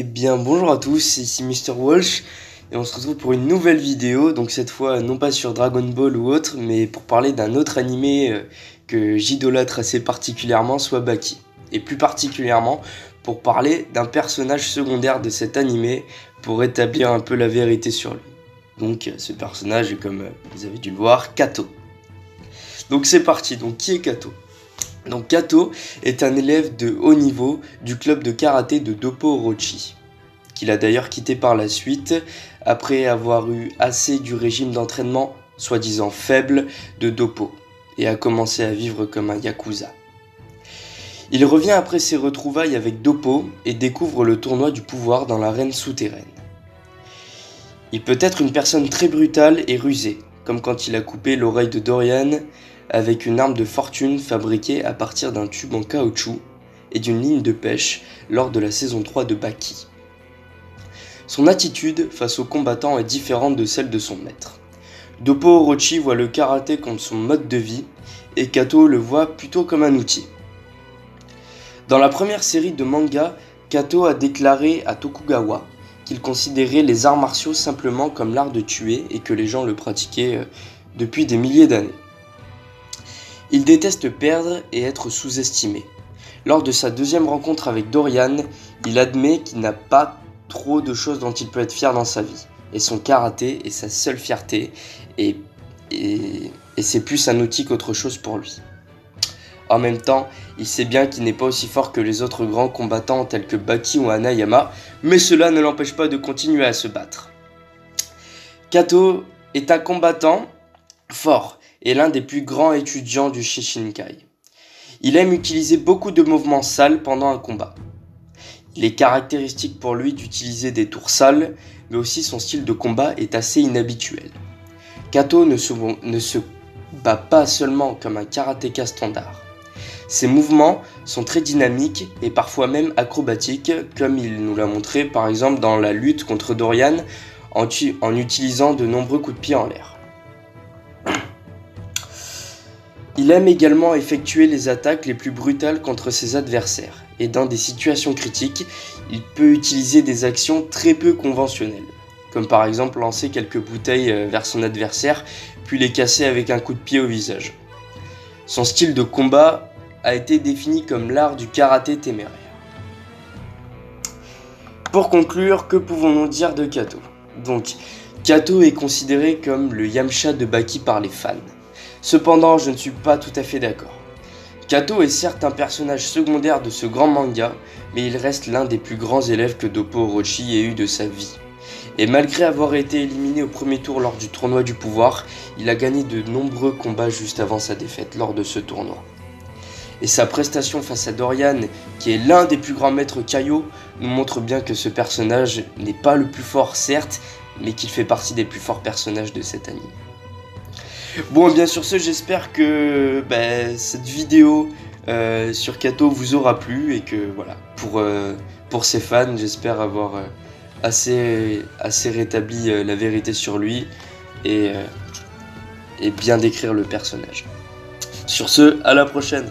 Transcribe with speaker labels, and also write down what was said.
Speaker 1: Eh bien bonjour à tous, c'est ici Mr. Walsh et on se retrouve pour une nouvelle vidéo, donc cette fois non pas sur Dragon Ball ou autre, mais pour parler d'un autre animé que j'idolâtre assez particulièrement, soit Baki. Et plus particulièrement pour parler d'un personnage secondaire de cet animé pour établir un peu la vérité sur lui. Donc ce personnage est, comme vous avez dû le voir, Kato. Donc c'est parti, donc qui est Kato ? Donc Kato est un élève de haut niveau du club de karaté de Doppo Orochi, qu'il a d'ailleurs quitté par la suite après avoir eu assez du régime d'entraînement soi-disant faible de Doppo et a commencé à vivre comme un yakuza. Il revient après ses retrouvailles avec Doppo et découvre le tournoi du pouvoir dans l'arène souterraine. Il peut être une personne très brutale et rusée, comme quand il a coupé l'oreille de Dorian avec une arme de fortune fabriquée à partir d'un tube en caoutchouc et d'une ligne de pêche lors de la saison 3 de Baki. Son attitude face aux combattants est différente de celle de son maître. Doppo Orochi voit le karaté comme son mode de vie et Kato le voit plutôt comme un outil. Dans la première série de manga, Kato a déclaré à Tokugawa qu'il considérait les arts martiaux simplement comme l'art de tuer et que les gens le pratiquaient depuis des milliers d'années. Il déteste perdre et être sous-estimé. Lors de sa deuxième rencontre avec Dorian, il admet qu'il n'a pas trop de choses dont il peut être fier dans sa vie. Et son karaté est sa seule fierté et c'est plus un outil qu'autre chose pour lui. En même temps, il sait bien qu'il n'est pas aussi fort que les autres grands combattants tels que Baki ou Hanayama, mais cela ne l'empêche pas de continuer à se battre. Kato est un combattant fort et l'un des plus grands étudiants du Shishinkai. Il aime utiliser beaucoup de mouvements sales pendant un combat. Il est caractéristique pour lui d'utiliser des tours sales, mais aussi son style de combat est assez inhabituel. Kato ne se bat pas seulement comme un karatéka standard. Ses mouvements sont très dynamiques et parfois même acrobatiques, comme il nous l'a montré par exemple dans la lutte contre Dorian en utilisant de nombreux coups de pied en l'air. Il aime également effectuer les attaques les plus brutales contre ses adversaires, et dans des situations critiques, il peut utiliser des actions très peu conventionnelles, comme par exemple lancer quelques bouteilles vers son adversaire, puis les casser avec un coup de pied au visage. Son style de combat a été défini comme l'art du karaté téméraire. Pour conclure, que pouvons-nous dire de Kato ? Donc, Kato est considéré comme le Yamcha de Baki par les fans. Cependant, je ne suis pas tout à fait d'accord. Kato est certes un personnage secondaire de ce grand manga, mais il reste l'un des plus grands élèves que Doppo Orochi ait eu de sa vie. Et malgré avoir été éliminé au premier tour lors du tournoi du pouvoir, il a gagné de nombreux combats juste avant sa défaite lors de ce tournoi. Et sa prestation face à Dorian, qui est l'un des plus grands maîtres Kaiô, nous montre bien que ce personnage n'est pas le plus fort certes, mais qu'il fait partie des plus forts personnages de cet anime. Bon, et bien sur ce, j'espère que cette vidéo sur Kato vous aura plu et que voilà, pour ses fans, j'espère avoir assez rétabli la vérité sur lui et bien décrire le personnage. Sur ce, à la prochaine.